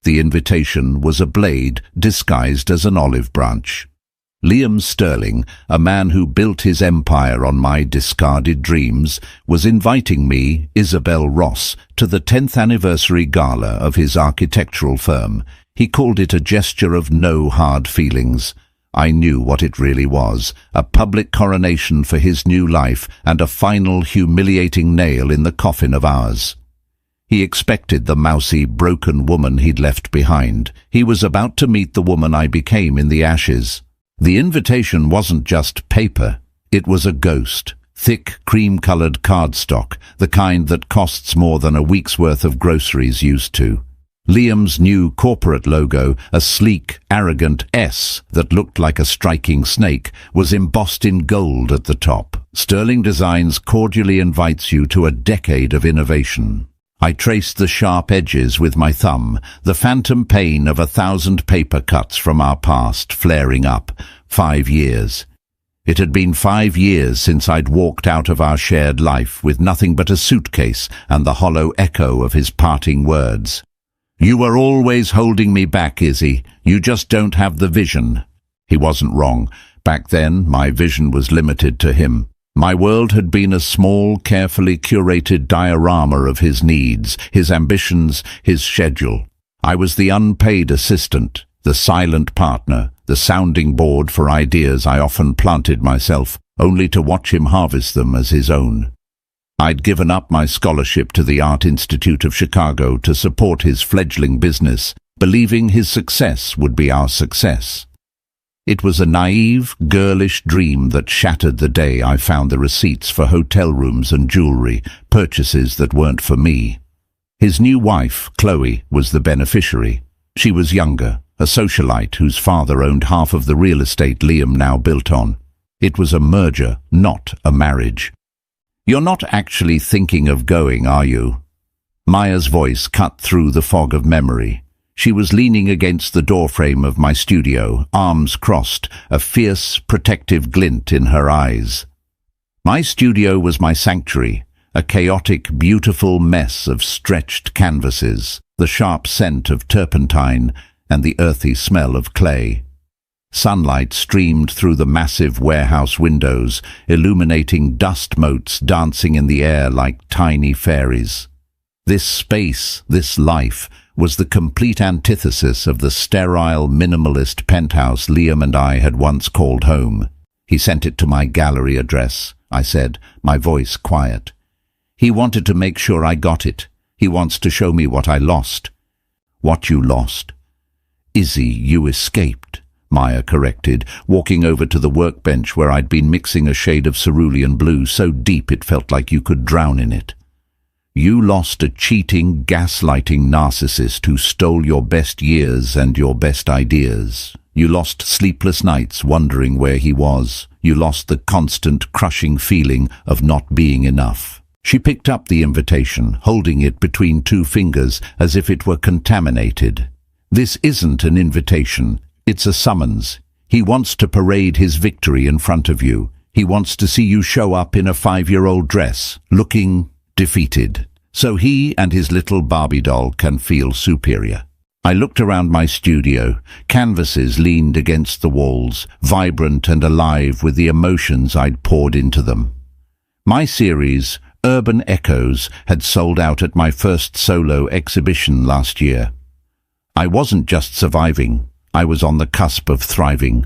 The invitation was a blade disguised as an olive branch. Liam Sterling, a man who built his empire on my discarded dreams, was inviting me, Isabel Ross, to the 10th anniversary gala of his architectural firm. He called it a gesture of no hard feelings. I knew what it really was, a public coronation for his new life and a final humiliating nail in the coffin of ours. He expected the mousy, broken woman he'd left behind. He was about to meet the woman I became in the ashes. The invitation wasn't just paper. It was a ghost, thick, cream-colored cardstock, the kind that costs more than a week's worth of groceries used to. Liam's new corporate logo, a sleek, arrogant S that looked like a striking snake, was embossed in gold at the top. Sterling Designs cordially invites you to a decade of innovation. I traced the sharp edges with my thumb, the phantom pain of 1,000 paper cuts from our past flaring up. 5 years. It had been 5 years since I'd walked out of our shared life with nothing but a suitcase and the hollow echo of his parting words. "You were always holding me back, Izzy. You just don't have the vision." He wasn't wrong. Back then, my vision was limited to him. My world had been a small, carefully curated diorama of his needs, his ambitions, his schedule. I was the unpaid assistant, the silent partner, the sounding board for ideas I often planted myself, only to watch him harvest them as his own. I'd given up my scholarship to the Art Institute of Chicago to support his fledgling business, believing his success would be our success. It was a naive, girlish dream that shattered the day I found the receipts for hotel rooms and jewelry, purchases that weren't for me. His new wife, Chloe, was the beneficiary. She was younger, a socialite whose father owned half of the real estate Liam now built on. It was a merger, not a marriage. "You're not actually thinking of going, are you?" Maya's voice cut through the fog of memory. She was leaning against the doorframe of my studio, arms crossed, a fierce, protective glint in her eyes. My studio was my sanctuary, a chaotic, beautiful mess of stretched canvases, the sharp scent of turpentine, and the earthy smell of clay. Sunlight streamed through the massive warehouse windows, illuminating dust motes dancing in the air like tiny fairies. This space, this life, was the complete antithesis of the sterile, minimalist penthouse Liam and I had once called home. He sent it to my gallery address, I said, my voice quiet. He wanted to make sure I got it. He wants to show me what I lost. What you lost? Izzy, you escaped, Maya corrected, walking over to the workbench where I'd been mixing a shade of cerulean blue so deep it felt like you could drown in it. You lost a cheating, gaslighting narcissist who stole your best years and your best ideas. You lost sleepless nights wondering where he was. You lost the constant, crushing feeling of not being enough. She picked up the invitation, holding it between 2 fingers as if it were contaminated. This isn't an invitation. It's a summons. He wants to parade his victory in front of you. He wants to see you show up in a 5-year-old dress, looking defeated, so he and his little Barbie doll can feel superior. I looked around my studio. Canvases leaned against the walls, vibrant and alive with the emotions I'd poured into them. My series, Urban Echoes, had sold out at my first solo exhibition last year. I wasn't just surviving, I was on the cusp of thriving.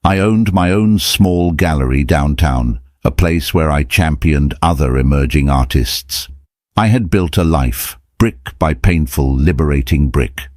I owned my own small gallery downtown, a place where I championed other emerging artists. I had built a life, brick by painful, liberating brick.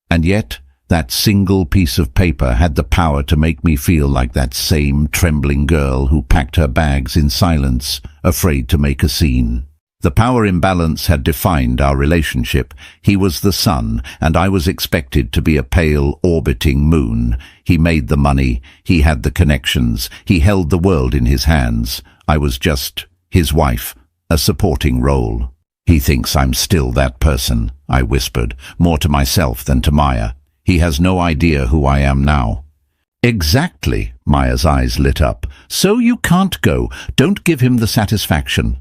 And yet, that single piece of paper had the power to make me feel like that same trembling girl who packed her bags in silence, afraid to make a scene. The power imbalance had defined our relationship. He was the sun, and I was expected to be a pale, orbiting moon. He made the money, he had the connections, he held the world in his hands. I was just his wife, a supporting role. "He thinks I'm still that person," I whispered, more to myself than to Maya. "He has no idea who I am now." "Exactly," Maya's eyes lit up. "So you can't go. Don't give him the satisfaction."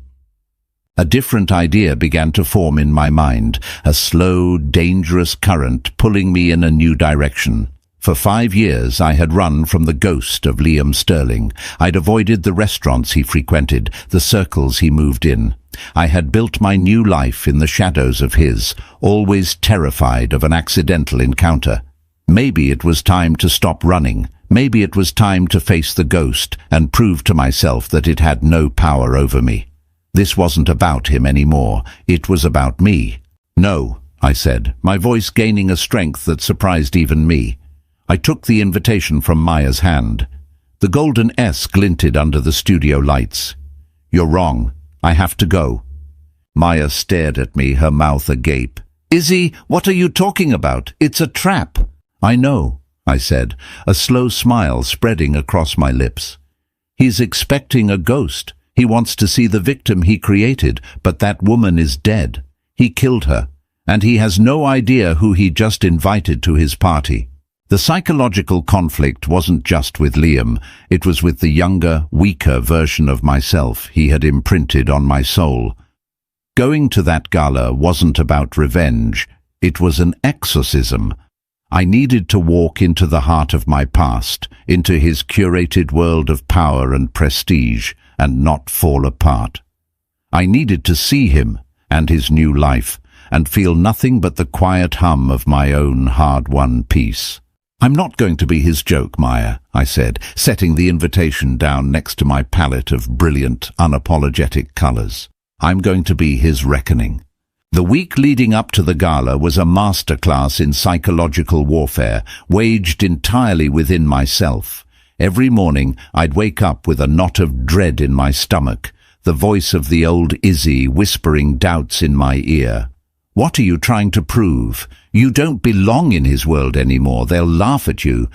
A different idea began to form in my mind, a slow, dangerous current pulling me in a new direction. For 5 years I had run from the ghost of Liam Sterling. I'd avoided the restaurants he frequented, the circles he moved in. I had built my new life in the shadows of his, always terrified of an accidental encounter. Maybe it was time to stop running. Maybe it was time to face the ghost and prove to myself that it had no power over me. This wasn't about him anymore. It was about me. "No," I said, my voice gaining a strength that surprised even me. I took the invitation from Maya's hand. The golden S glinted under the studio lights. "You're wrong. I have to go." Maya stared at me, her mouth agape. "Izzy, what are you talking about? It's a trap." "I know," I said, a slow smile spreading across my lips. "He's expecting a ghost. He wants to see the victim he created, but that woman is dead. He killed her, and he has no idea who he just invited to his party." The psychological conflict wasn't just with Liam, it was with the younger, weaker version of myself he had imprinted on my soul. Going to that gala wasn't about revenge, it was an exorcism. I needed to walk into the heart of my past, into his curated world of power and prestige, and not fall apart. I needed to see him and his new life, and feel nothing but the quiet hum of my own hard-won peace. "I'm not going to be his joke, Maya," I said, setting the invitation down next to my palette of brilliant, unapologetic colors. "I'm going to be his reckoning." The week leading up to the gala was a masterclass in psychological warfare, waged entirely within myself. Every morning I'd wake up with a knot of dread in my stomach, the voice of the old Izzy whispering doubts in my ear. "What are you trying to prove? You don't belong in his world anymore. They'll laugh at you."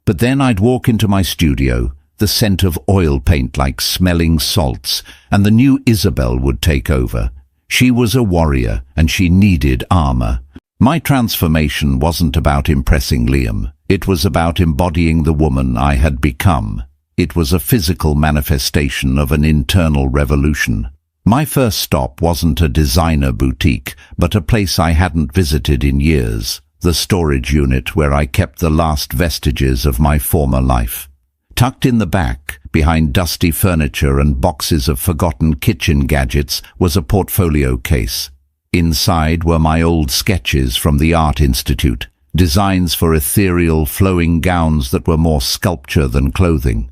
But then I'd walk into my studio, the scent of oil paint like smelling salts, and the new Isabel would take over. She was a warrior, and she needed armor. My transformation wasn't about impressing Liam. It was about embodying the woman I had become. It was a physical manifestation of an internal revolution. My first stop wasn't a designer boutique, but a place I hadn't visited in years, the storage unit where I kept the last vestiges of my former life. Tucked in the back, behind dusty furniture and boxes of forgotten kitchen gadgets, was a portfolio case. Inside were my old sketches from the Art Institute, designs for ethereal, flowing gowns that were more sculpture than clothing.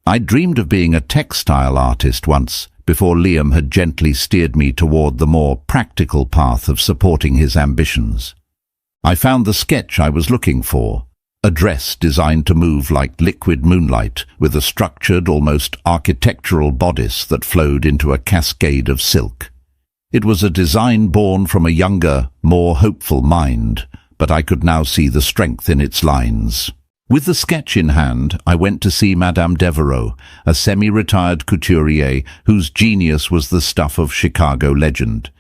I dreamed of being a textile artist once, before Liam had gently steered me toward the more practical path of supporting his ambitions. I found the sketch I was looking for, a dress designed to move like liquid moonlight, with a structured, almost architectural bodice that flowed into a cascade of silk. It was a design born from a younger, more hopeful mind, but I could now see the strength in its lines. With the sketch in hand, I went to see Madame Devereux, a semi-retired couturier whose genius was the stuff of Chicago legend.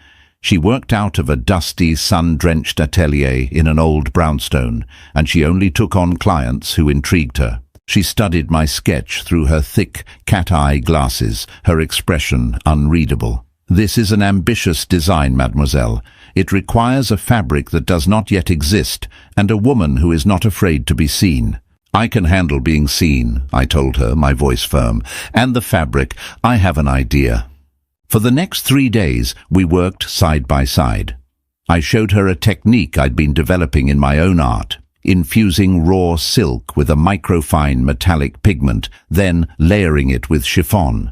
She worked out of a dusty, sun-drenched atelier in an old brownstone, and she only took on clients who intrigued her. She studied my sketch through her thick cat-eye glasses, her expression unreadable. "This is an ambitious design, mademoiselle. It requires a fabric that does not yet exist, and a woman who is not afraid to be seen." "I can handle being seen," I told her, my voice firm. "And the fabric, I have an idea." For the next 3 days, we worked side by side. I showed her a technique I'd been developing in my own art, infusing raw silk with a microfine metallic pigment, then layering it with chiffon.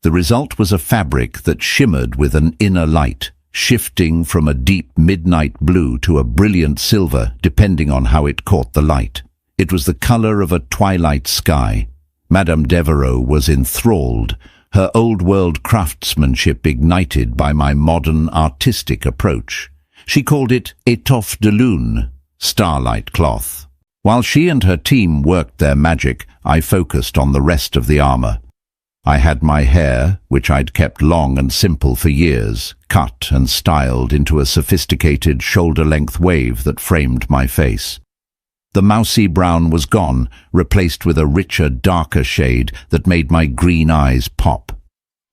The result was a fabric that shimmered with an inner light, shifting from a deep midnight blue to a brilliant silver, depending on how it caught the light. It was the color of a twilight sky. Madame Devereux was enthralled, her old-world craftsmanship ignited by my modern artistic approach. She called it étoffe de lune, starlight cloth. While she and her team worked their magic, I focused on the rest of the armor. I had my hair, which I'd kept long and simple for years, cut and styled into a sophisticated shoulder-length wave that framed my face. The mousy brown was gone, replaced with a richer, darker shade that made my green eyes pop.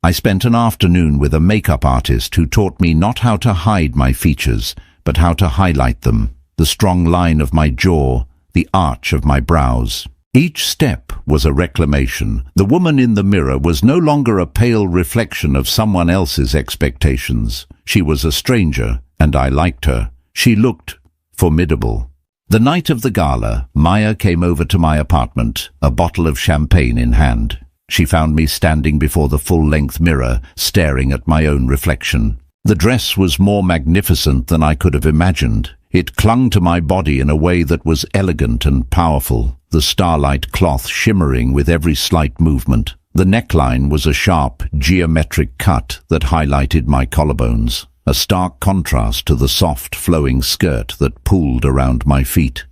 I spent an afternoon with a makeup artist who taught me not how to hide my features, but how to highlight them, the strong line of my jaw, the arch of my brows. Each step was a reclamation. The woman in the mirror was no longer a pale reflection of someone else's expectations. She was a stranger, and I liked her. She looked formidable. The night of the gala, Maya came over to my apartment, a bottle of champagne in hand. She found me standing before the full-length mirror, staring at my own reflection. The dress was more magnificent than I could have imagined. It clung to my body in a way that was elegant and powerful, the starlight cloth shimmering with every slight movement. The neckline was a sharp, geometric cut that highlighted my collarbones, a stark contrast to the soft, flowing skirt that pooled around my feet.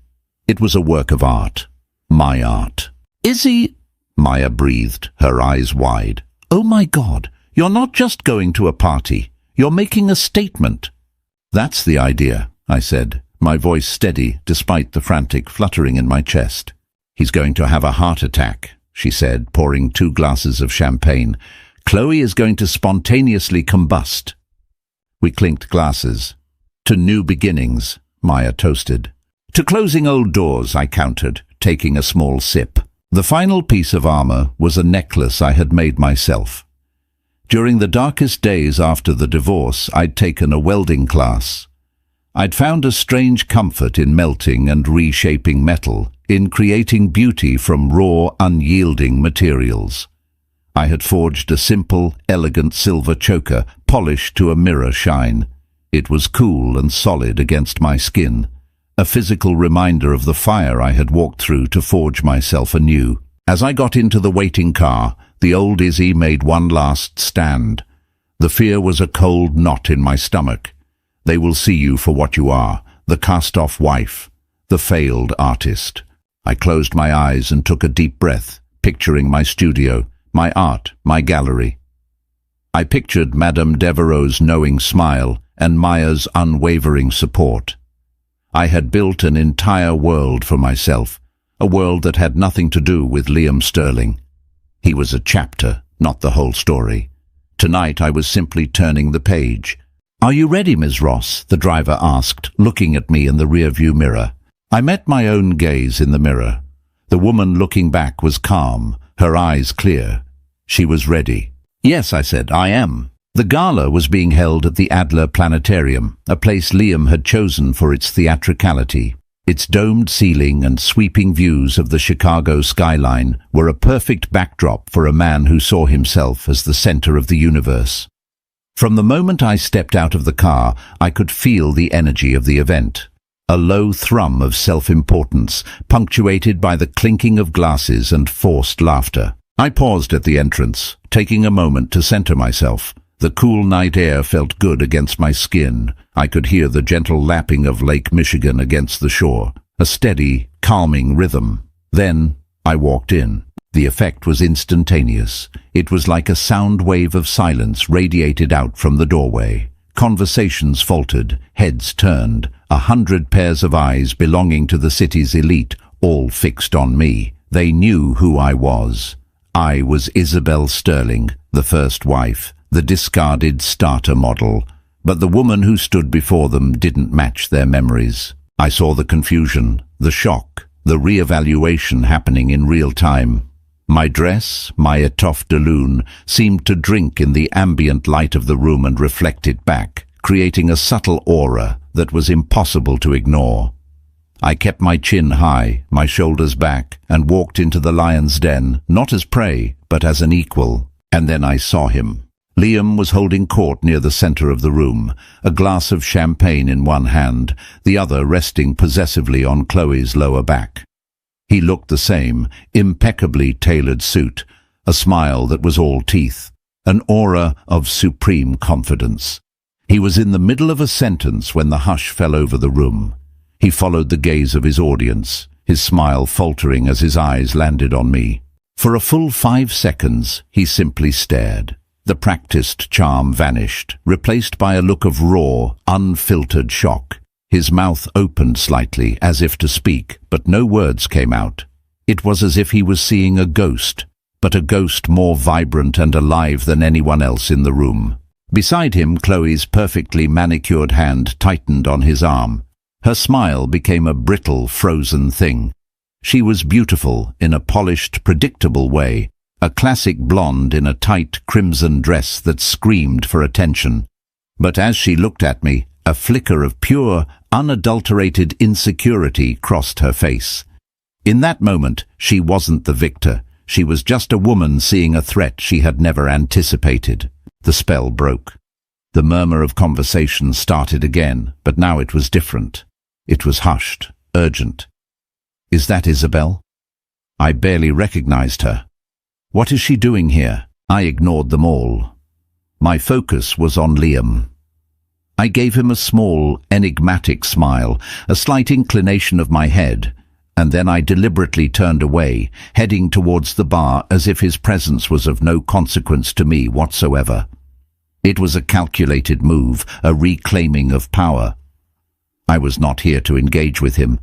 It was a work of art. My art. "Izzy," Maya breathed, her eyes wide. "Oh my God, you're not just going to a party. You're making a statement." "That's the idea," I said, my voice steady despite the frantic fluttering in my chest. "He's going to have a heart attack," she said, pouring 2 glasses of champagne. "Chloe is going to spontaneously combust." We clinked glasses. "To new beginnings," Maya toasted. "To closing old doors," I countered, taking a small sip. The final piece of armor was a necklace I had made myself. During the darkest days after the divorce, I'd taken a welding class. I'd found a strange comfort in melting and reshaping metal, in creating beauty from raw, unyielding materials. I had forged a simple, elegant silver choker, polished to a mirror shine. It was cool and solid against my skin, a physical reminder of the fire I had walked through to forge myself anew. As I got into the waiting car, the old Izzy made one last stand. The fear was a cold knot in my stomach. They will see you for what you are, the cast-off wife, the failed artist. I closed my eyes and took a deep breath, picturing my studio, my art, my gallery. I pictured Madame Devereux's knowing smile and Maya's unwavering support. I had built an entire world for myself, a world that had nothing to do with Liam Sterling. He was a chapter, not the whole story. Tonight I was simply turning the page. "Are you ready, Ms. Ross?" the driver asked, looking at me in the rear-view mirror. I met my own gaze in the mirror. The woman looking back was calm, her eyes clear. She was ready. "Yes," I said, "I am." The gala was being held at the Adler Planetarium, a place Liam had chosen for its theatricality. Its domed ceiling and sweeping views of the Chicago skyline were a perfect backdrop for a man who saw himself as the center of the universe. From the moment I stepped out of the car, I could feel the energy of the event. A low thrum of self-importance, punctuated by the clinking of glasses and forced laughter. I paused at the entrance, taking a moment to center myself. The cool night air felt good against my skin. I could hear the gentle lapping of Lake Michigan against the shore, a steady, calming rhythm. Then I walked in. The effect was instantaneous. It was like a sound wave of silence radiated out from the doorway. Conversations faltered, heads turned, 100 pairs of eyes belonging to the city's elite, all fixed on me. They knew who I was. I was Isabel Sterling, the first wife, the discarded starter model. But the woman who stood before them didn't match their memories. I saw the confusion, the shock, the re-evaluation happening in real time. My dress, my étoffe de lune, seemed to drink in the ambient light of the room and reflect it back, creating a subtle aura that was impossible to ignore. I kept my chin high, my shoulders back, and walked into the lion's den, not as prey, but as an equal. And then I saw him. Liam was holding court near the center of the room, a glass of champagne in one hand, the other resting possessively on Chloe's lower back. He looked the same, impeccably tailored suit, a smile that was all teeth, an aura of supreme confidence. He was in the middle of a sentence when the hush fell over the room. He followed the gaze of his audience, his smile faltering as his eyes landed on me. For a full 5 seconds, he simply stared. The practiced charm vanished, replaced by a look of raw, unfiltered shock. His mouth opened slightly, as if to speak, but no words came out. It was as if he was seeing a ghost. but a ghost more vibrant and alive than anyone else in the room. Beside him, Chloe's perfectly manicured hand tightened on his arm. Her smile became a brittle, frozen thing. She was beautiful in a polished, predictable way, a classic blonde in a tight crimson dress that screamed for attention. But as she looked at me, a flicker of pure, unadulterated insecurity crossed her face. In that moment, she wasn't the victor. She was just a woman seeing a threat she had never anticipated. The spell broke. The murmur of conversation started again, but now it was different. It was hushed, urgent. "Is that Isabel?" I barely recognized her. "What is she doing here?" I ignored them all. My focus was on Liam. I gave him a small, enigmatic smile, a slight inclination of my head, and then I deliberately turned away, heading towards the bar as if his presence was of no consequence to me whatsoever. It was a calculated move, a reclaiming of power. I was not here to engage with him.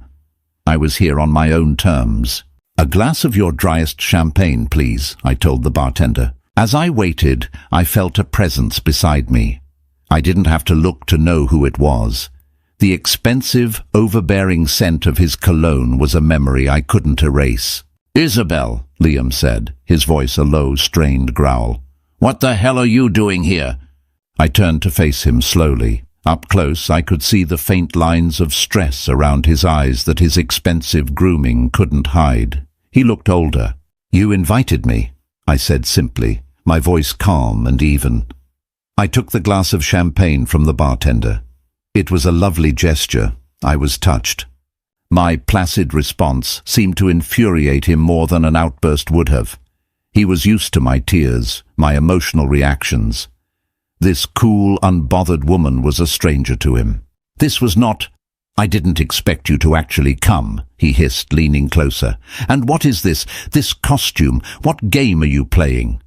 I was here on my own terms. "A glass of your driest champagne, please," I told the bartender. As I waited, I felt a presence beside me. I didn't have to look to know who it was. The expensive, overbearing scent of his cologne was a memory I couldn't erase. "Isabel," Liam said, his voice a low, strained growl. "What the hell are you doing here?" I turned to face him slowly. Up close, I could see the faint lines of stress around his eyes that his expensive grooming couldn't hide. He looked older. "You invited me," I said simply, my voice calm and even. I took the glass of champagne from the bartender. It was a lovely gesture. I was touched. My placid response seemed to infuriate him more than an outburst would have. He was used to my tears, my emotional reactions. This cool, unbothered woman was a stranger to him. This was not... "I didn't expect you to actually come," he hissed, leaning closer. "And what is this costume? What game are you playing?"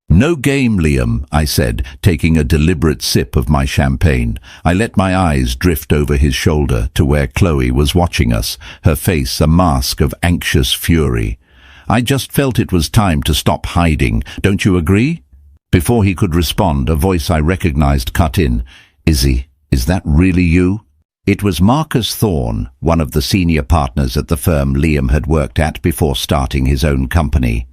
"No game, Liam," I said, taking a deliberate sip of my champagne. I let my eyes drift over his shoulder to where Chloe was watching us, her face a mask of anxious fury. I just felt it was time to stop hiding. Don't you agree? Before he could respond, a voice I recognized cut in. "Izzy, is that really you?" It was Marcus Thorne, one of the senior partners at the firm Liam had worked at before starting his own company.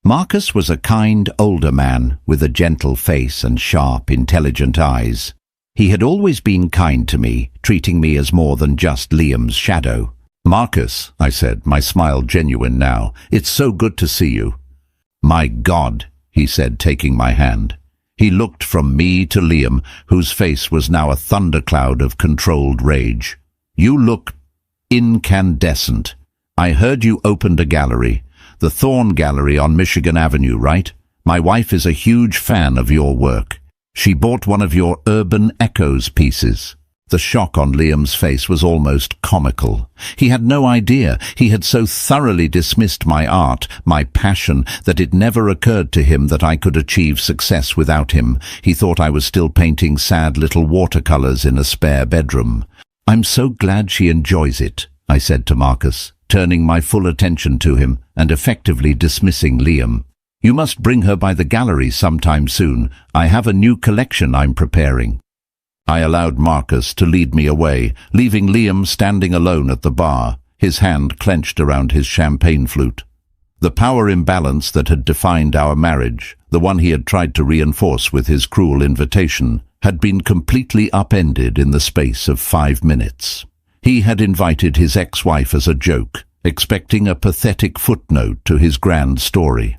Marcus was a kind, older man with a gentle face and sharp, intelligent eyes. He had always been kind to me, treating me as more than just Liam's shadow. "Marcus," I said, my smile genuine now, "it's so good to see you." "My God," he said, taking my hand. He looked from me to Liam, whose face was now a thundercloud of controlled rage. "You look incandescent. I heard you opened a gallery. The Thorne Gallery on Michigan Avenue, right? My wife is a huge fan of your work. She bought one of your Urban Echoes pieces." The shock on Liam's face was almost comical. He had no idea. He had so thoroughly dismissed my art, my passion, that it never occurred to him that I could achieve success without him. He thought I was still painting sad little watercolors in a spare bedroom. "I'm so glad she enjoys it," I said to Marcus, turning my full attention to him and effectively dismissing Liam. "You must bring her by the gallery sometime soon. I have a new collection I'm preparing." I allowed Marcus to lead me away, leaving Liam standing alone at the bar, his hand clenched around his champagne flute. The power imbalance that had defined our marriage, the one he had tried to reinforce with his cruel invitation, had been completely upended in the space of 5 minutes. He had invited his ex-wife as a joke, expecting a pathetic footnote to his grand story.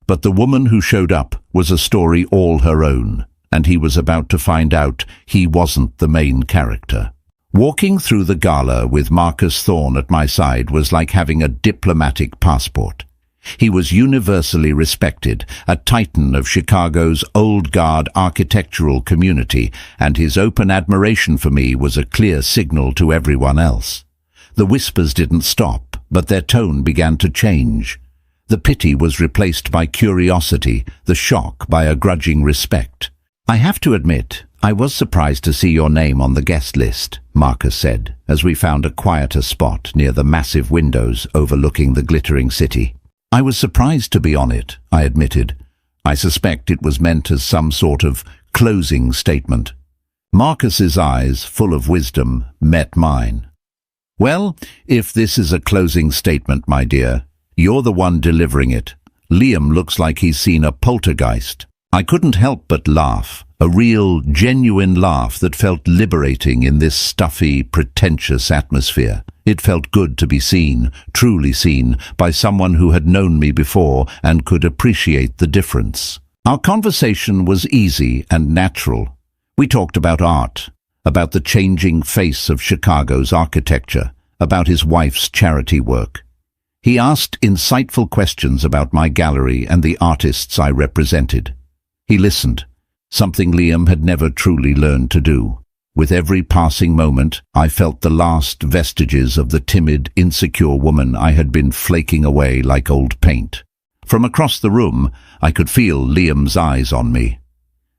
But the woman who showed up was a story all her own, and he was about to find out he wasn't the main character. Walking through the gala with Marcus Thorne at my side was like having a diplomatic passport. He was universally respected, a titan of Chicago's old guard architectural community, and his open admiration for me was a clear signal to everyone else. The whispers didn't stop, but their tone began to change. The pity was replaced by curiosity, the shock by a grudging respect. "I have to admit, I was surprised to see your name on the guest list," Marcus said, as we found a quieter spot near the massive windows overlooking the glittering city. I was surprised to be on it, I admitted. I suspect it was meant as some sort of closing statement. Marcus's eyes, full of wisdom, met mine. Well, if this is a closing statement, my dear, you're the one delivering it. Liam looks like he's seen a poltergeist. I couldn't help but laugh, a real, genuine laugh that felt liberating in this stuffy, pretentious atmosphere. It felt good to be seen, truly seen, by someone who had known me before and could appreciate the difference. Our conversation was easy and natural. We talked about art, about the changing face of Chicago's architecture, about his wife's charity work. He asked insightful questions about my gallery and the artists I represented. He listened, something Liam had never truly learned to do. With every passing moment, I felt the last vestiges of the timid, insecure woman I had been flaking away like old paint. From across the room, I could feel Liam's eyes on me.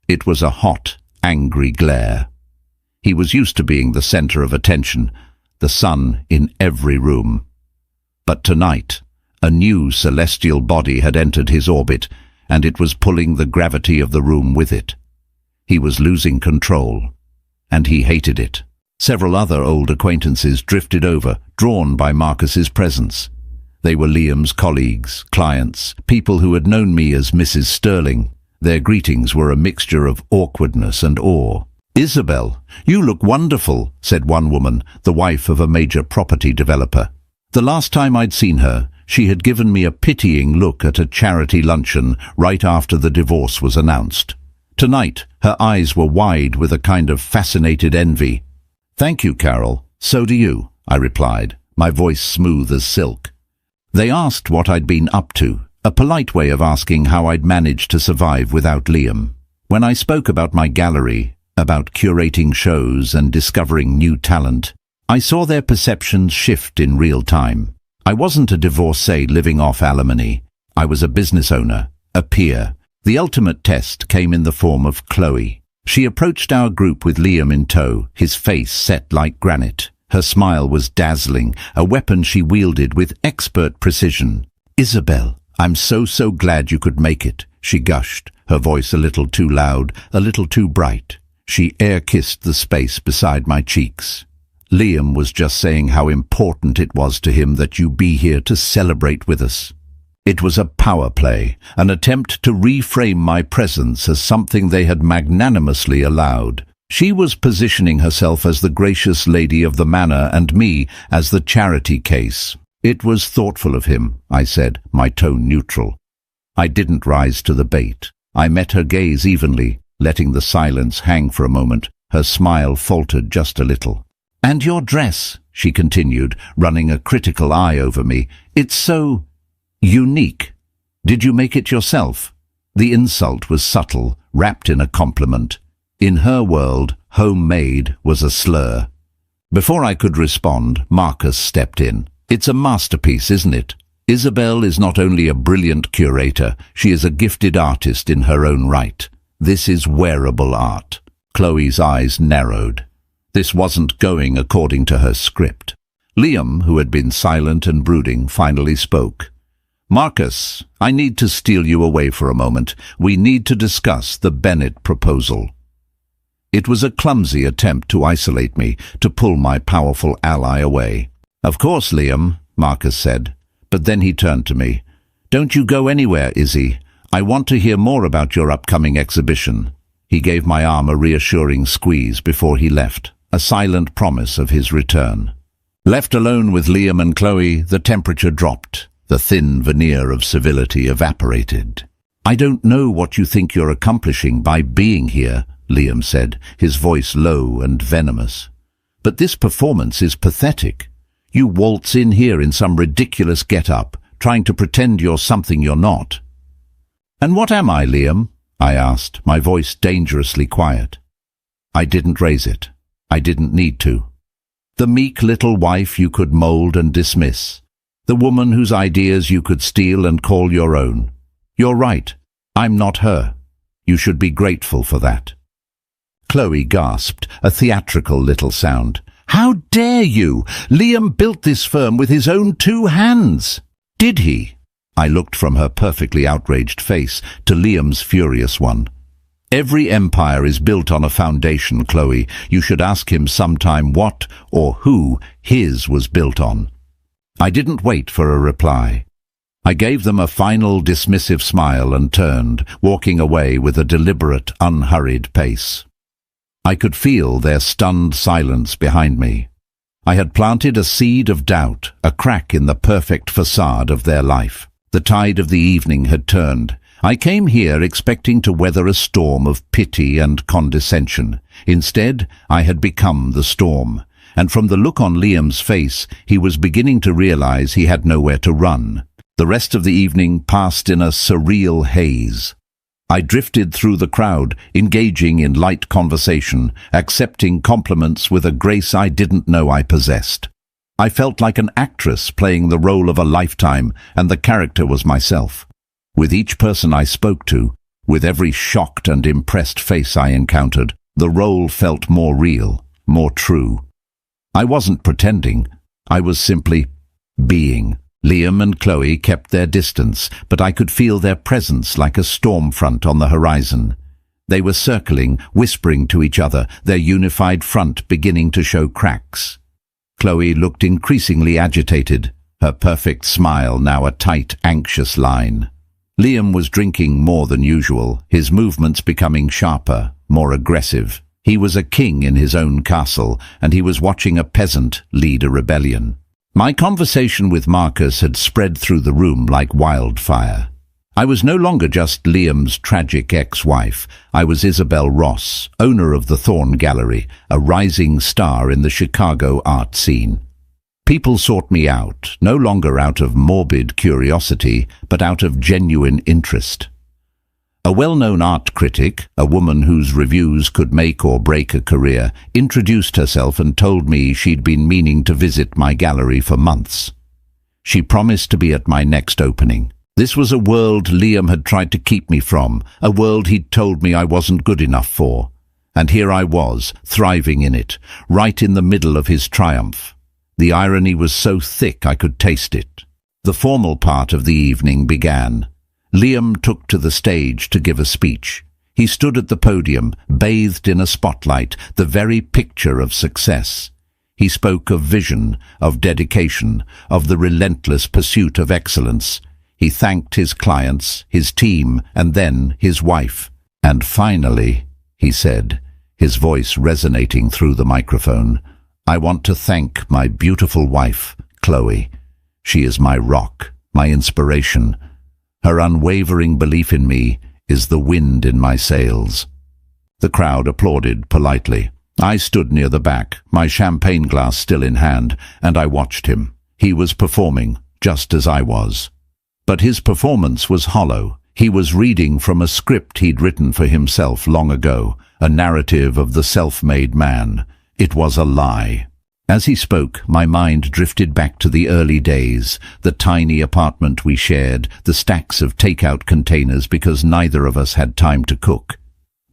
It was a hot, angry glare. He was used to being the center of attention, the sun in every room. But tonight, a new celestial body had entered his orbit, and it was pulling the gravity of the room with it. He was losing control, and he hated it. Several other old acquaintances drifted over, drawn by Marcus's presence. They were Liam's colleagues, clients, people who had known me as Mrs. Sterling. Their greetings were a mixture of awkwardness and awe. "Isabel, you look wonderful," said one woman, the wife of a major property developer. The last time I'd seen her, she had given me a pitying look at a charity luncheon right after the divorce was announced. Tonight, her eyes were wide with a kind of fascinated envy. "Thank you, Carol. So do you," I replied, my voice smooth as silk. They asked what I'd been up to, a polite way of asking how I'd managed to survive without Liam. When I spoke about my gallery, about curating shows and discovering new talent, I saw their perceptions shift in real time. I wasn't a divorcee living off alimony. I was a business owner, a peer. The ultimate test came in the form of Chloe. She approached our group with Liam in tow, his face set like granite. Her smile was dazzling, a weapon she wielded with expert precision. "Isabel, I'm so glad you could make it," she gushed, her voice a little too loud, a little too bright. She air-kissed the space beside my cheeks. "Liam was just saying how important it was to him that you be here to celebrate with us." It was a power play, an attempt to reframe my presence as something they had magnanimously allowed. She was positioning herself as the gracious lady of the manor and me as the charity case. "It was thoughtful of him," I said, my tone neutral. I didn't rise to the bait. I met her gaze evenly, letting the silence hang for a moment. Her smile faltered just a little. "And your dress," she continued, running a critical eye over me. "It's so unique. Did you make it yourself?" The insult was subtle, wrapped in a compliment. In her world, homemade was a slur. Before I could respond, Marcus stepped in. "It's a masterpiece, isn't it? Isabel is not only a brilliant curator, she is a gifted artist in her own right. This is wearable art." Chloe's eyes narrowed. This wasn't going according to her script. Liam, who had been silent and brooding, finally spoke. "Marcus, I need to steal you away for a moment. We need to discuss the Bennett proposal." It was a clumsy attempt to isolate me, to pull my powerful ally away. "Of course, Liam," Marcus said, but then he turned to me. "Don't you go anywhere, Izzy. I want to hear more about your upcoming exhibition." He gave my arm a reassuring squeeze before he left, a silent promise of his return. Left alone with Liam and Chloe, the temperature dropped. The thin veneer of civility evaporated. "I don't know what you think you're accomplishing by being here," Liam said, his voice low and venomous. "But this performance is pathetic. You waltz in here in some ridiculous get-up, trying to pretend you're something you're not." "And what am I, Liam?" I asked, my voice dangerously quiet. I didn't raise it. I didn't need to. The meek little wife you could mold and dismiss. The woman whose ideas you could steal and call your own. You're right. I'm not her. You should be grateful for that. Chloe gasped, a theatrical little sound. "How dare you? Liam built this firm with his own 2 hands." "Did he?" I looked from her perfectly outraged face to Liam's furious one. "Every empire is built on a foundation, Chloe. You should ask him sometime what or who his was built on." I didn't wait for a reply. I gave them a final dismissive smile and turned, walking away with a deliberate, unhurried pace. I could feel their stunned silence behind me. I had planted a seed of doubt, a crack in the perfect facade of their life. The tide of the evening had turned. I came here expecting to weather a storm of pity and condescension. Instead, I had become the storm, and from the look on Liam's face, he was beginning to realize he had nowhere to run. The rest of the evening passed in a surreal haze. I drifted through the crowd, engaging in light conversation, accepting compliments with a grace I didn't know I possessed. I felt like an actress playing the role of a lifetime, and the character was myself. With each person I spoke to, with every shocked and impressed face I encountered, the role felt more real, more true. I wasn't pretending. I was simply being. Liam and Chloe kept their distance, but I could feel their presence like a storm front on the horizon. They were circling, whispering to each other, their unified front beginning to show cracks. Chloe looked increasingly agitated, her perfect smile now a tight, anxious line. Liam was drinking more than usual, his movements becoming sharper, more aggressive. He was a king in his own castle, and he was watching a peasant lead a rebellion. My conversation with Marcus had spread through the room like wildfire. I was no longer just Liam's tragic ex-wife. I was Isabel Ross, owner of the Thorn Gallery, a rising star in the Chicago art scene. People sought me out, no longer out of morbid curiosity, but out of genuine interest. A well-known art critic, a woman whose reviews could make or break a career, introduced herself and told me she'd been meaning to visit my gallery for months. She promised to be at my next opening. This was a world Liam had tried to keep me from, a world he'd told me I wasn't good enough for. And here I was, thriving in it, right in the middle of his triumph. The irony was so thick I could taste it. The formal part of the evening began. Liam took to the stage to give a speech. He stood at the podium, bathed in a spotlight, the very picture of success. He spoke of vision, of dedication, of the relentless pursuit of excellence. He thanked his clients, his team, and then his wife. "And finally," he said, his voice resonating through the microphone, "I want to thank my beautiful wife, Chloe. She is my rock, my inspiration. Her unwavering belief in me is the wind in my sails." The crowd applauded politely. I stood near the back, my champagne glass still in hand, and I watched him. He was performing, just as I was. But his performance was hollow. He was reading from a script he'd written for himself long ago, a narrative of the self-made man. It was a lie. As he spoke, my mind drifted back to the early days, the tiny apartment we shared, the stacks of takeout containers because neither of us had time to cook.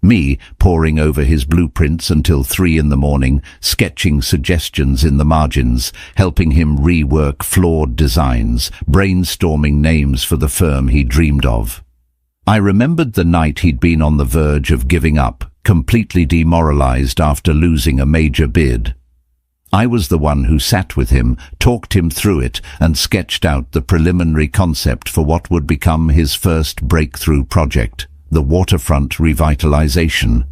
Me poring over his blueprints until 3 in the morning, sketching suggestions in the margins, helping him rework flawed designs, brainstorming names for the firm he dreamed of. I remembered the night he'd been on the verge of giving up, completely demoralized after losing a major bid. I was the one who sat with him, talked him through it, and sketched out the preliminary concept for what would become his first breakthrough project, the waterfront revitalization.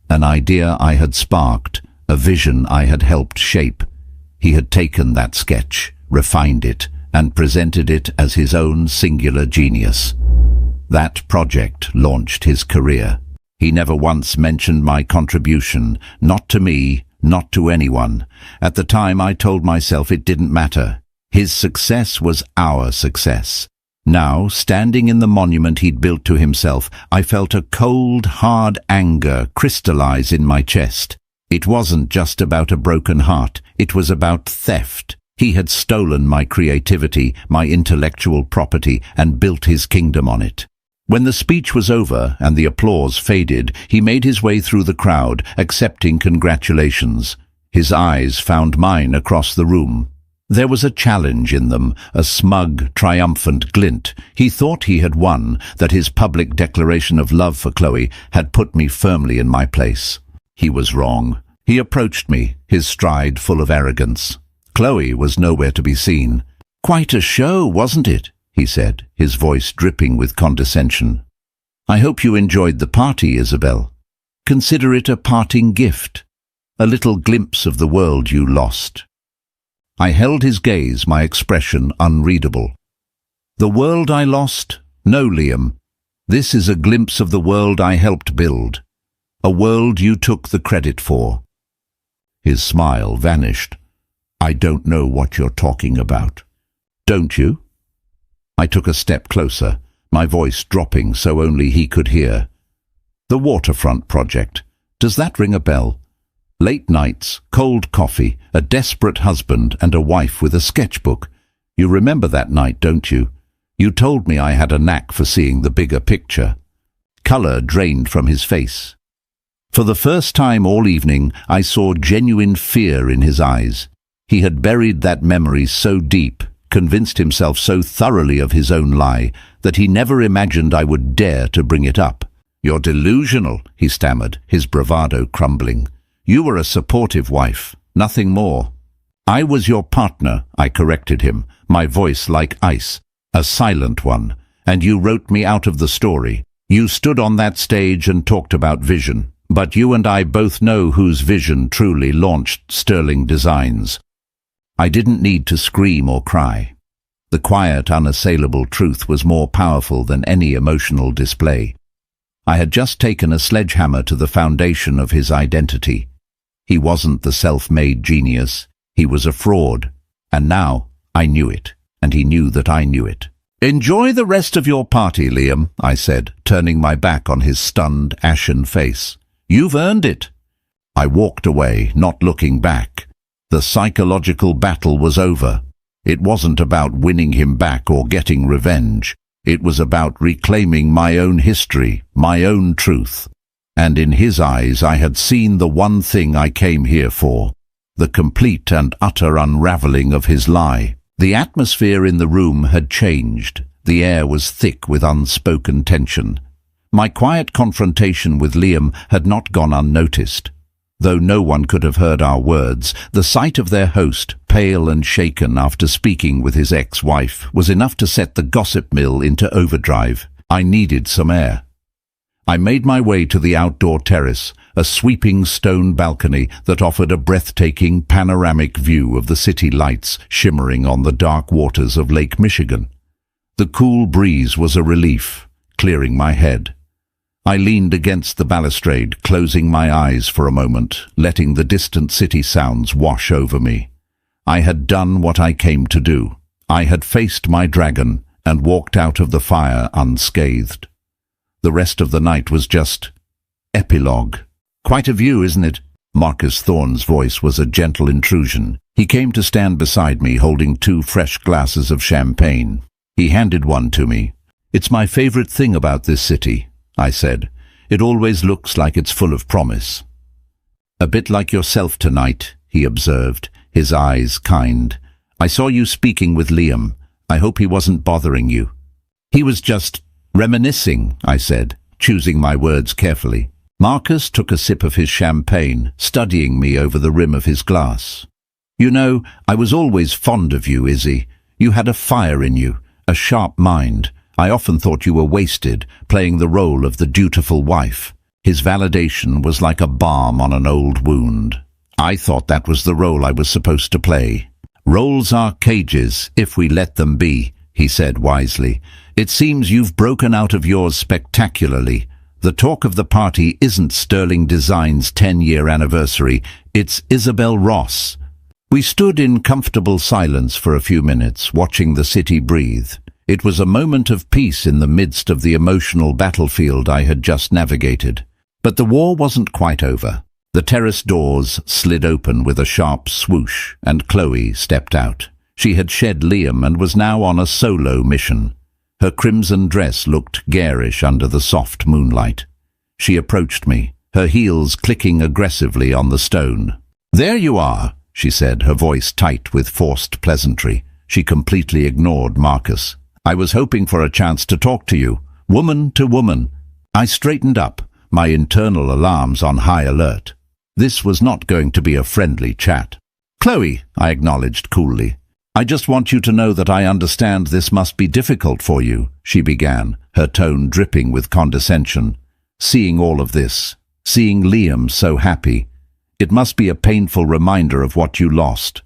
An idea I had sparked, a vision I had helped shape. He had taken that sketch, refined it, and presented it as his own singular genius. That project launched his career. He never once mentioned my contribution, not to me, not to anyone. At the time I told myself it didn't matter. His success was our success. Now, standing in the monument he'd built to himself, I felt a cold, hard anger crystallize in my chest. It wasn't just about a broken heart, it was about theft. He had stolen my creativity, my intellectual property, and built his kingdom on it. When the speech was over and the applause faded, he made his way through the crowd, accepting congratulations. His eyes found mine across the room. There was a challenge in them, a smug, triumphant glint. He thought he had won, that his public declaration of love for Chloe had put me firmly in my place. He was wrong. He approached me, his stride full of arrogance. Chloe was nowhere to be seen. "Quite a show, wasn't it?" he said, his voice dripping with condescension. "I hope you enjoyed the party, Isabel. Consider it a parting gift, a little glimpse of the world you lost." I held his gaze, my expression unreadable. "The world I lost? No, Liam. This is a glimpse of the world I helped build, a world you took the credit for." His smile vanished. "I don't know what you're talking about." "Don't you?" I took a step closer, my voice dropping so only he could hear. "The Waterfront Project. Does that ring a bell? Late nights, cold coffee, a desperate husband and a wife with a sketchbook. You remember that night, don't you? You told me I had a knack for seeing the bigger picture." Colour drained from his face. For the first time all evening, I saw genuine fear in his eyes. He had buried that memory so deep, convinced himself so thoroughly of his own lie, that he never imagined I would dare to bring it up. "You're delusional," he stammered, his bravado crumbling. "You were a supportive wife, nothing more." "I was your partner," I corrected him, my voice like ice, a silent one, "and you wrote me out of the story. You stood on that stage and talked about vision, but you and I both know whose vision truly launched Sterling Designs." I didn't need to scream or cry. The quiet, unassailable truth was more powerful than any emotional display. I had just taken a sledgehammer to the foundation of his identity. He wasn't the self-made genius. He was a fraud. And now I knew it, and he knew that I knew it. "Enjoy the rest of your party, Liam," I said, turning my back on his stunned, ashen face. "You've earned it." I walked away, not looking back. The psychological battle was over. It wasn't about winning him back or getting revenge. It was about reclaiming my own history, my own truth. And in his eyes I had seen the one thing I came here for, the complete and utter unraveling of his lie. The atmosphere in the room had changed. The air was thick with unspoken tension. My quiet confrontation with Liam had not gone unnoticed. Though no one could have heard our words, the sight of their host, pale and shaken after speaking with his ex-wife, was enough to set the gossip mill into overdrive. I needed some air. I made my way to the outdoor terrace, a sweeping stone balcony that offered a breathtaking panoramic view of the city lights shimmering on the dark waters of Lake Michigan. The cool breeze was a relief, clearing my head. I leaned against the balustrade, closing my eyes for a moment, letting the distant city sounds wash over me. I had done what I came to do. I had faced my dragon and walked out of the fire unscathed. The rest of the night was just epilogue. "Quite a view, isn't it?" Marcus Thorne's voice was a gentle intrusion. He came to stand beside me, holding 2 fresh glasses of champagne. He handed one to me. "It's my favorite thing about this city," I said. "It always looks like it's full of promise." "A bit like yourself tonight," he observed, his eyes kind. "I saw you speaking with Liam. I hope he wasn't bothering you." "He was just reminiscing," I said, choosing my words carefully. Marcus took a sip of his champagne, studying me over the rim of his glass. "You know, I was always fond of you, Izzy. You had a fire in you, a sharp mind. I often thought you were wasted, playing the role of the dutiful wife." His validation was like a balm on an old wound. I thought that was the role I was supposed to play. "Roles are cages, if we let them be," he said wisely. "It seems you've broken out of yours spectacularly. The talk of the party isn't Sterling Designs' 10-year anniversary, it's Isabel Ross." We stood in comfortable silence for a few minutes, watching the city breathe. It was a moment of peace in the midst of the emotional battlefield I had just navigated. But the war wasn't quite over. The terrace doors slid open with a sharp swoosh, and Chloe stepped out. She had shed Liam and was now on a solo mission. Her crimson dress looked garish under the soft moonlight. She approached me, her heels clicking aggressively on the stone. "There you are," she said, her voice tight with forced pleasantry. She completely ignored Marcus. "I was hoping for a chance to talk to you, woman to woman." I straightened up, my internal alarms on high alert. This was not going to be a friendly chat. "Chloe," I acknowledged coolly, "I just want you to know that I understand this must be difficult for you," she began, her tone dripping with condescension. "Seeing all of this, seeing Liam so happy, it must be a painful reminder of what you lost."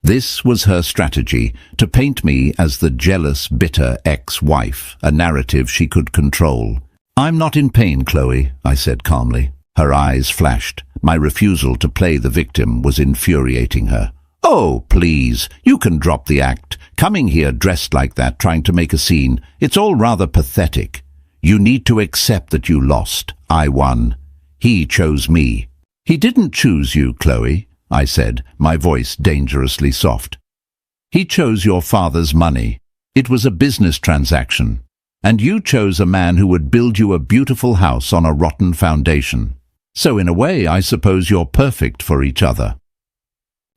This was her strategy, to paint me as the jealous, bitter ex-wife, a narrative she could control. "I'm not in pain, Chloe," I said calmly. Her eyes flashed. My refusal to play the victim was infuriating her. "Oh, please, you can drop the act. Coming here dressed like that, trying to make a scene, it's all rather pathetic. You need to accept that you lost. I won. He chose me." "He didn't choose you, Chloe," I said, my voice dangerously soft. "He chose your father's money. It was a business transaction. And you chose a man who would build you a beautiful house on a rotten foundation. So in a way, I suppose you're perfect for each other."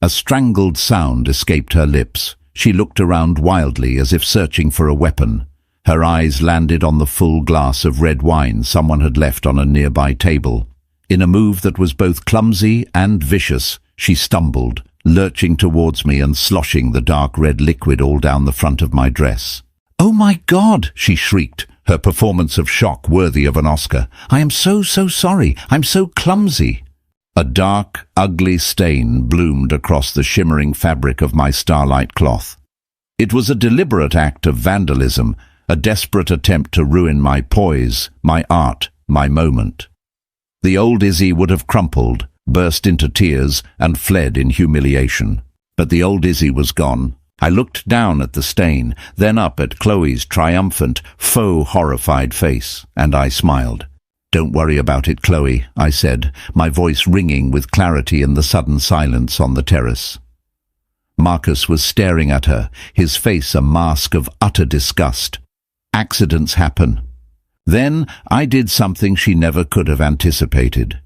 A strangled sound escaped her lips. She looked around wildly as if searching for a weapon. Her eyes landed on the full glass of red wine someone had left on a nearby table. In a move that was both clumsy and vicious, she stumbled, lurching towards me and sloshing the dark red liquid all down the front of my dress. "Oh my God!" she shrieked, her performance of shock worthy of an Oscar. "I am so sorry. I'm so clumsy." A dark, ugly stain bloomed across the shimmering fabric of my starlight cloth. It was a deliberate act of vandalism, a desperate attempt to ruin my poise, my art, my moment. The old Izzy would have crumpled, burst into tears, and fled in humiliation. But the old Izzy was gone. I looked down at the stain, then up at Chloe's triumphant, faux-horrified face, and I smiled. "Don't worry about it, Chloe," I said, my voice ringing with clarity in the sudden silence on the terrace. Marcus was staring at her, his face a mask of utter disgust. Accidents happen. Then I did something she never could have anticipated.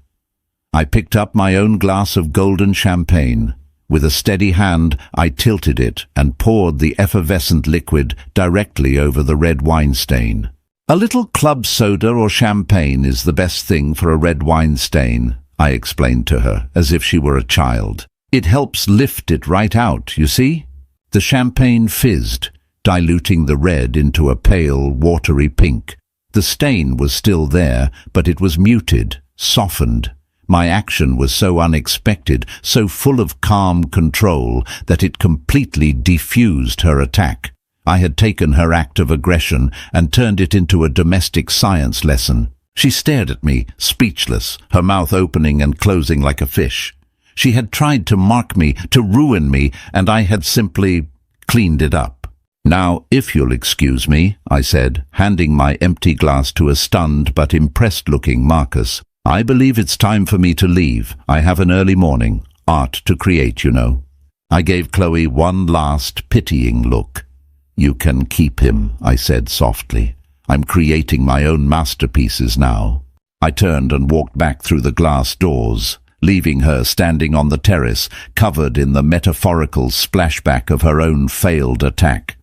I picked up my own glass of golden champagne. With a steady hand, I tilted it and poured the effervescent liquid directly over the red wine stain. "A little club soda or champagne is the best thing for a red wine stain," I explained to her, as if she were a child. "It helps lift it right out, you see?" The champagne fizzed, diluting the red into a pale, watery pink. The stain was still there, but it was muted, softened. My action was so unexpected, so full of calm control, that it completely defused her attack. I had taken her act of aggression and turned it into a domestic science lesson. She stared at me, speechless, her mouth opening and closing like a fish. She had tried to mark me, to ruin me, and I had simply cleaned it up. "Now, if you'll excuse me," I said, handing my empty glass to a stunned but impressed-looking Marcus. "I believe it's time for me to leave. I have an early morning. Art to create, you know." I gave Chloe one last pitying look. "You can keep him," I said softly. "I'm creating my own masterpieces now." I turned and walked back through the glass doors, leaving her standing on the terrace, covered in the metaphorical splashback of her own failed attack.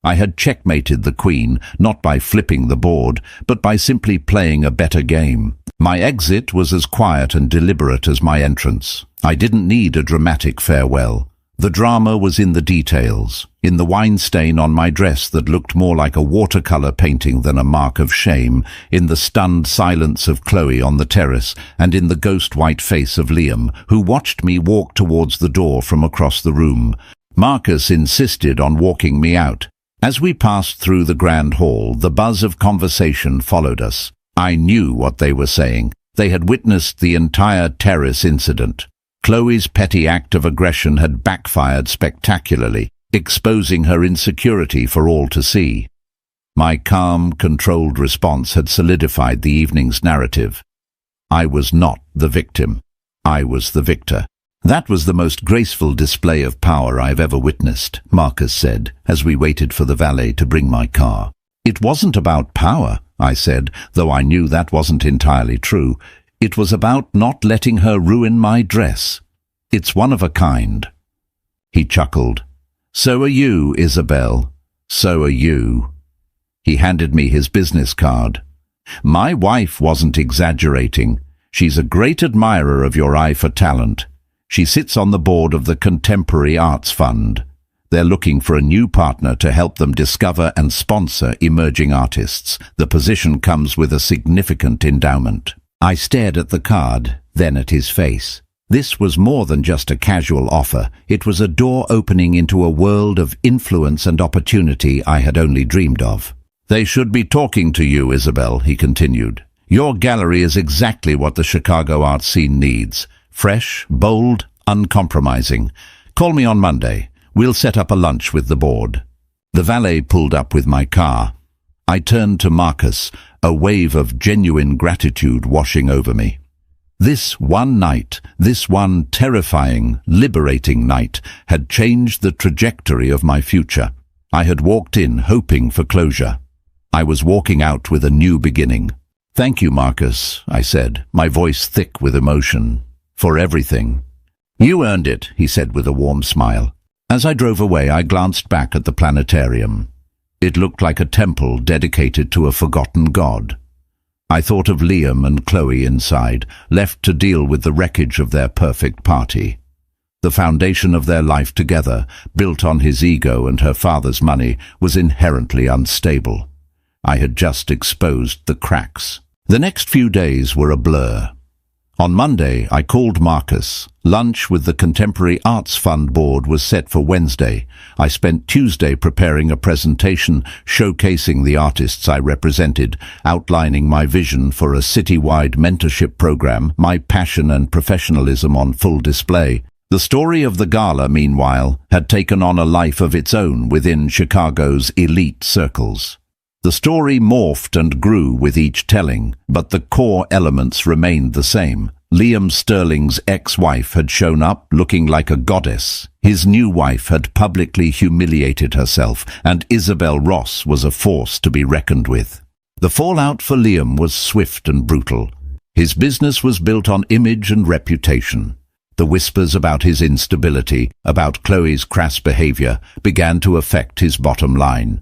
I had checkmated the queen, not by flipping the board, but by simply playing a better game. My exit was as quiet and deliberate as my entrance. I didn't need a dramatic farewell. The drama was in the details, in the wine stain on my dress that looked more like a watercolor painting than a mark of shame, in the stunned silence of Chloe on the terrace, and in the ghost-white face of Liam, who watched me walk towards the door from across the room. Marcus insisted on walking me out. As we passed through the grand hall, the buzz of conversation followed us. I knew what they were saying. They had witnessed the entire terrace incident. Chloe's petty act of aggression had backfired spectacularly, exposing her insecurity for all to see. My calm, controlled response had solidified the evening's narrative. I was not the victim. I was the victor. "That was the most graceful display of power I've ever witnessed," Marcus said, as we waited for the valet to bring my car. "It wasn't about power," I said, though I knew that wasn't entirely true. "It was about not letting her ruin my dress." It's one of a kind." He chuckled. "So are you, Isabel. So are you." He handed me his business card. "My wife wasn't exaggerating. She's a great admirer of your eye for talent. She sits on the board of the Contemporary Arts Fund. They're looking for a new partner to help them discover and sponsor emerging artists. The position comes with a significant endowment." I stared at the card, then at his face. This was more than just a casual offer. It was a door opening into a world of influence and opportunity I had only dreamed of. "They should be talking to you, Isabel," he continued. "Your gallery is exactly what the Chicago art scene needs. Fresh, bold, uncompromising. Call me on Monday. We'll set up a lunch with the board." The valet pulled up with my car. I turned to Marcus, a wave of genuine gratitude washing over me. This one night, this one terrifying, liberating night, had changed the trajectory of my future. I had walked in hoping for closure. I was walking out with a new beginning. "Thank you, Marcus," I said, my voice thick with emotion, "for everything." "You earned it," he said with a warm smile. As I drove away, I glanced back at the planetarium. It looked like a temple dedicated to a forgotten god. I thought of Liam and Chloe inside, left to deal with the wreckage of their perfect party. The foundation of their life together, built on his ego and her father's money, was inherently unstable. I had just exposed the cracks. The next few days were a blur. On Monday, I called Marcus. Lunch with the Contemporary Arts Fund board was set for Wednesday. I spent Tuesday preparing a presentation showcasing the artists I represented, outlining my vision for a city-wide mentorship program, my passion and professionalism on full display. The story of the gala, meanwhile, had taken on a life of its own within Chicago's elite circles. The story morphed and grew with each telling, but the core elements remained the same. Liam Sterling's ex-wife had shown up looking like a goddess. His new wife had publicly humiliated herself, and Isabel Ross was a force to be reckoned with. The fallout for Liam was swift and brutal. His business was built on image and reputation. The whispers about his instability, about Chloe's crass behavior, began to affect his bottom line.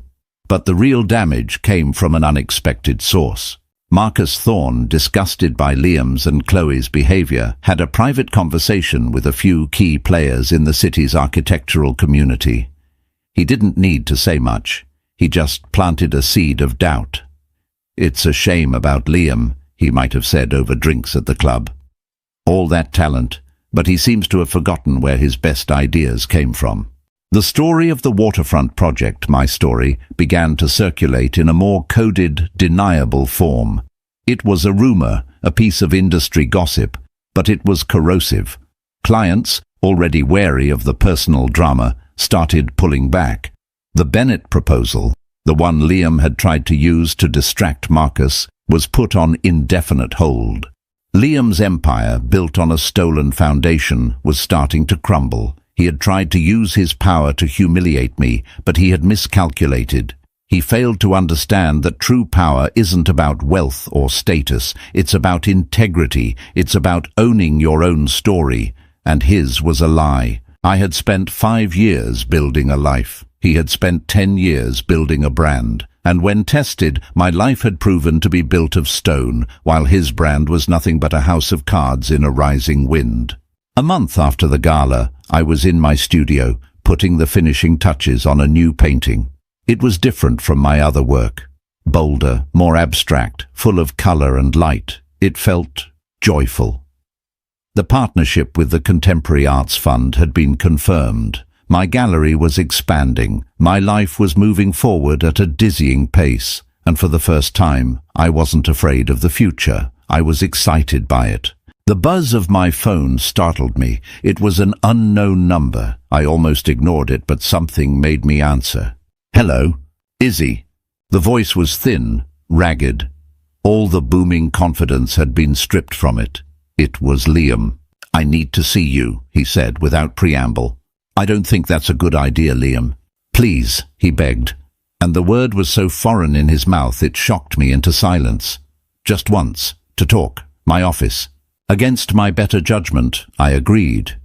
But the real damage came from an unexpected source. Marcus Thorne, disgusted by Liam's and Chloe's behavior, had a private conversation with a few key players in the city's architectural community. He didn't need to say much. He just planted a seed of doubt. "It's a shame about Liam," he might have said over drinks at the club. "All that talent, but he seems to have forgotten where his best ideas came from." The story of the waterfront project, my story, began to circulate in a more coded, deniable form. It was a rumor, a piece of industry gossip, but it was corrosive. Clients, already wary of the personal drama, started pulling back. The Bennett proposal, the one Liam had tried to use to distract Marcus, was put on indefinite hold. Liam's empire, built on a stolen foundation, was starting to crumble. He had tried to use his power to humiliate me, but he had miscalculated. He failed to understand that true power isn't about wealth or status. It's about integrity. It's about owning your own story. And his was a lie. I had spent 5 years building a life. He had spent 10 years building a brand. And when tested, my life had proven to be built of stone, while his brand was nothing but a house of cards in a rising wind. A month after the gala, I was in my studio, putting the finishing touches on a new painting. It was different from my other work. Bolder, more abstract, full of color and light. It felt joyful. The partnership with the Contemporary Arts Fund had been confirmed. My gallery was expanding. My life was moving forward at a dizzying pace. And for the first time, I wasn't afraid of the future. I was excited by it. The buzz of my phone startled me. It was an unknown number. I almost ignored it, but something made me answer. "Hello, Izzy." The voice was thin, ragged. All the booming confidence had been stripped from it. It was Liam. "I need to see you," he said without preamble. "I don't think that's a good idea, Liam." "Please," he begged. And the word was so foreign in his mouth it shocked me into silence. "Just once, to talk, my office." Against my better judgment, I agreed.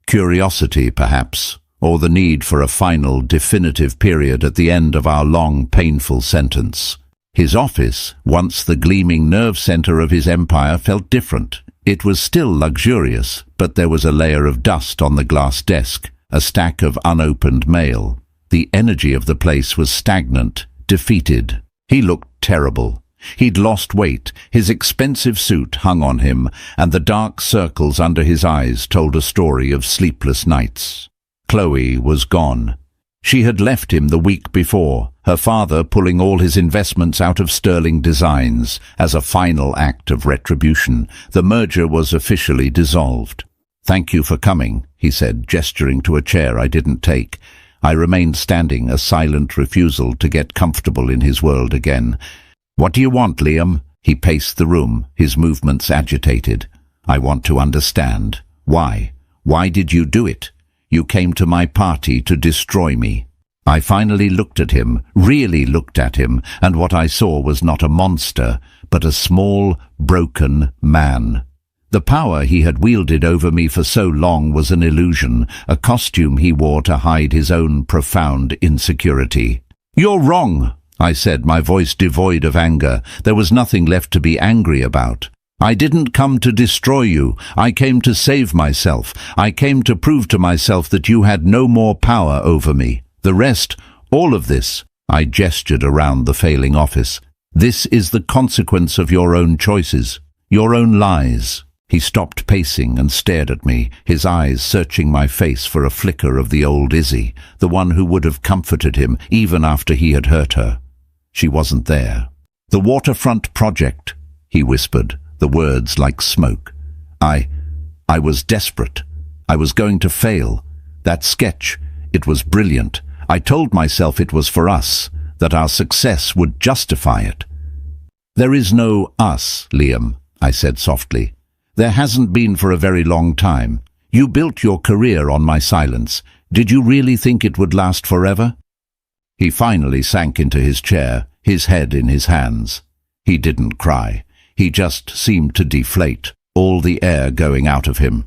Curiosity, perhaps, or the need for a final, definitive period at the end of our long, painful sentence. His office, once the gleaming nerve center of his empire, felt different. It was still luxurious, but there was a layer of dust on the glass desk, a stack of unopened mail. The energy of the place was stagnant, defeated. He looked terrible. He'd lost weight, his expensive suit hung on him, and the dark circles under his eyes told a story of sleepless nights. Chloe was gone. She had left him the week before, her father pulling all his investments out of Sterling Designs. As a final act of retribution, the merger was officially dissolved. "Thank you for coming," he said, gesturing to a chair I didn't take. I remained standing, a silent refusal to get comfortable in his world again. "What do you want, Liam?" He paced the room, his movements agitated. "I want to understand. Why? Why did you do it? You came to my party to destroy me." I finally looked at him, really looked at him, and what I saw was not a monster, but a small, broken man. The power he had wielded over me for so long was an illusion, a costume he wore to hide his own profound insecurity. "You're wrong," I said, my voice devoid of anger. There was nothing left to be angry about. "I didn't come to destroy you. I came to save myself. I came to prove to myself that you had no more power over me. The rest, all of this," I gestured around the failing office, "this is the consequence of your own choices, your own lies." He stopped pacing and stared at me, his eyes searching my face for a flicker of the old Izzy, the one who would have comforted him even after he had hurt her. She wasn't there. "The waterfront project," he whispered, the words like smoke. I was desperate. I was going to fail. That sketch, it was brilliant. I told myself it was for us, that our success would justify it. "There is no us, Liam," I said softly. "There hasn't been for a very long time. You built your career on my silence. Did you really think it would last forever?" He finally sank into his chair, his head in his hands. He didn't cry. He just seemed to deflate, all the air going out of him.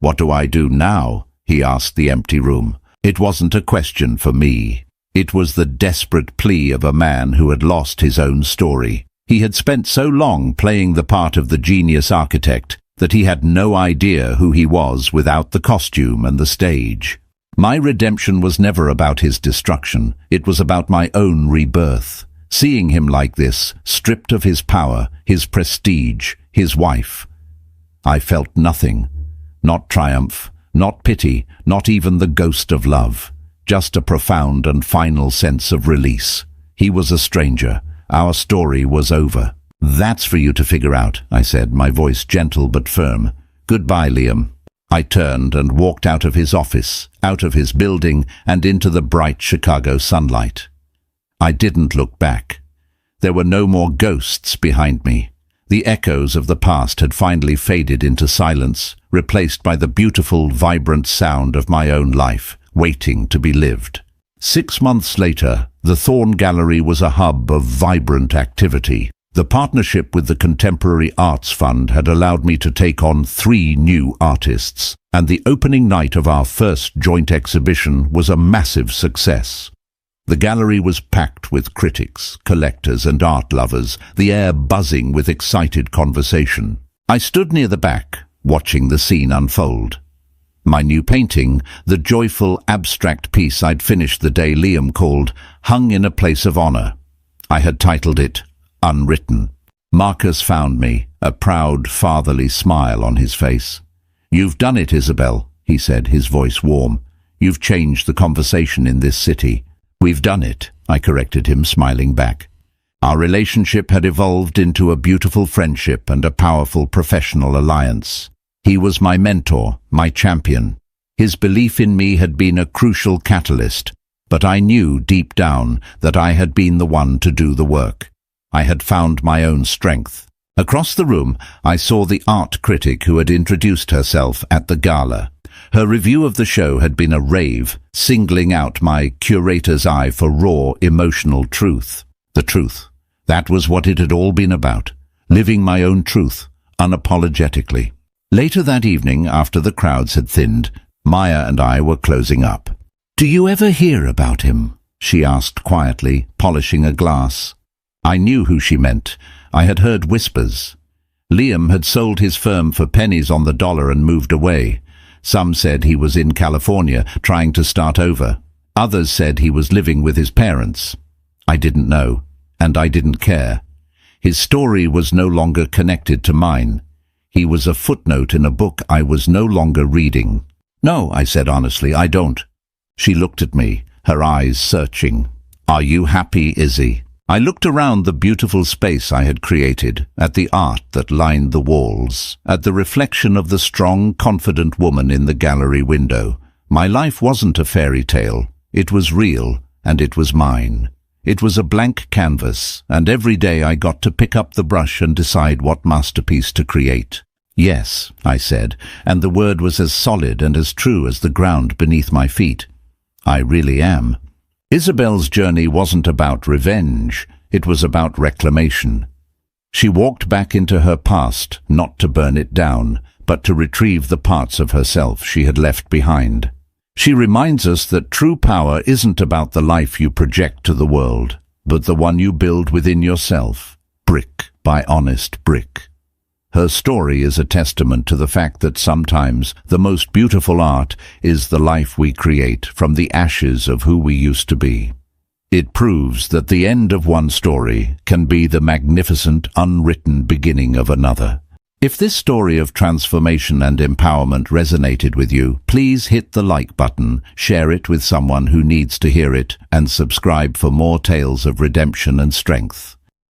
"What do I do now?" he asked the empty room. It wasn't a question for me. It was the desperate plea of a man who had lost his own story. He had spent so long playing the part of the genius architect that he had no idea who he was without the costume and the stage. My redemption was never about his destruction. It was about my own rebirth. Seeing him like this, stripped of his power, his prestige, his wife, I felt nothing. Not triumph, not pity, not even the ghost of love. Just a profound and final sense of release. He was a stranger. Our story was over. "That's for you to figure out," I said, my voice gentle but firm. "Goodbye, Liam." I turned and walked out of his office, out of his building, and into the bright Chicago sunlight. I didn't look back. There were no more ghosts behind me. The echoes of the past had finally faded into silence, replaced by the beautiful, vibrant sound of my own life, waiting to be lived. 6 months later, the Thorn Gallery was a hub of vibrant activity. The partnership with the Contemporary Arts Fund had allowed me to take on 3 new artists, and the opening night of our first joint exhibition was a massive success. The gallery was packed with critics, collectors and art lovers, the air buzzing with excited conversation. I stood near the back, watching the scene unfold. My new painting, the joyful, abstract piece I'd finished the day Liam called, hung in a place of honor. I had titled it Unwritten. Marcus found me, a proud, fatherly smile on his face. "You've done it, Isabel," he said, his voice warm. "You've changed the conversation in this city." "We've done it," I corrected him, smiling back. Our relationship had evolved into a beautiful friendship and a powerful professional alliance. He was my mentor, my champion. His belief in me had been a crucial catalyst, but I knew deep down that I had been the one to do the work. I had found my own strength. Across the room, I saw the art critic who had introduced herself at the gala. Her review of the show had been a rave, singling out my curator's eye for raw, emotional truth. The truth. That was what it had all been about. Living my own truth, unapologetically. Later that evening, after the crowds had thinned, Maya and I were closing up. "Do you ever hear about him?" she asked quietly, polishing a glass. I knew who she meant. I had heard whispers. Liam had sold his firm for pennies on the dollar and moved away. Some said he was in California, trying to start over. Others said he was living with his parents. I didn't know, and I didn't care. His story was no longer connected to mine. He was a footnote in a book I was no longer reading. "No," I said honestly, "I don't." She looked at me, her eyes searching. "Are you happy, Izzy?" I looked around the beautiful space I had created, at the art that lined the walls, at the reflection of the strong, confident woman in the gallery window. My life wasn't a fairy tale. It was real, and it was mine. It was a blank canvas, and every day I got to pick up the brush and decide what masterpiece to create. "Yes," I said, and the word was as solid and as true as the ground beneath my feet. "I really am." Isabel's journey wasn't about revenge, it was about reclamation. She walked back into her past, not to burn it down, but to retrieve the parts of herself she had left behind. She reminds us that true power isn't about the life you project to the world, but the one you build within yourself, brick by honest brick. Her story is a testament to the fact that sometimes the most beautiful art is the life we create from the ashes of who we used to be. It proves that the end of one story can be the magnificent, unwritten beginning of another. If this story of transformation and empowerment resonated with you, please hit the like button, share it with someone who needs to hear it, and subscribe for more tales of redemption and strength.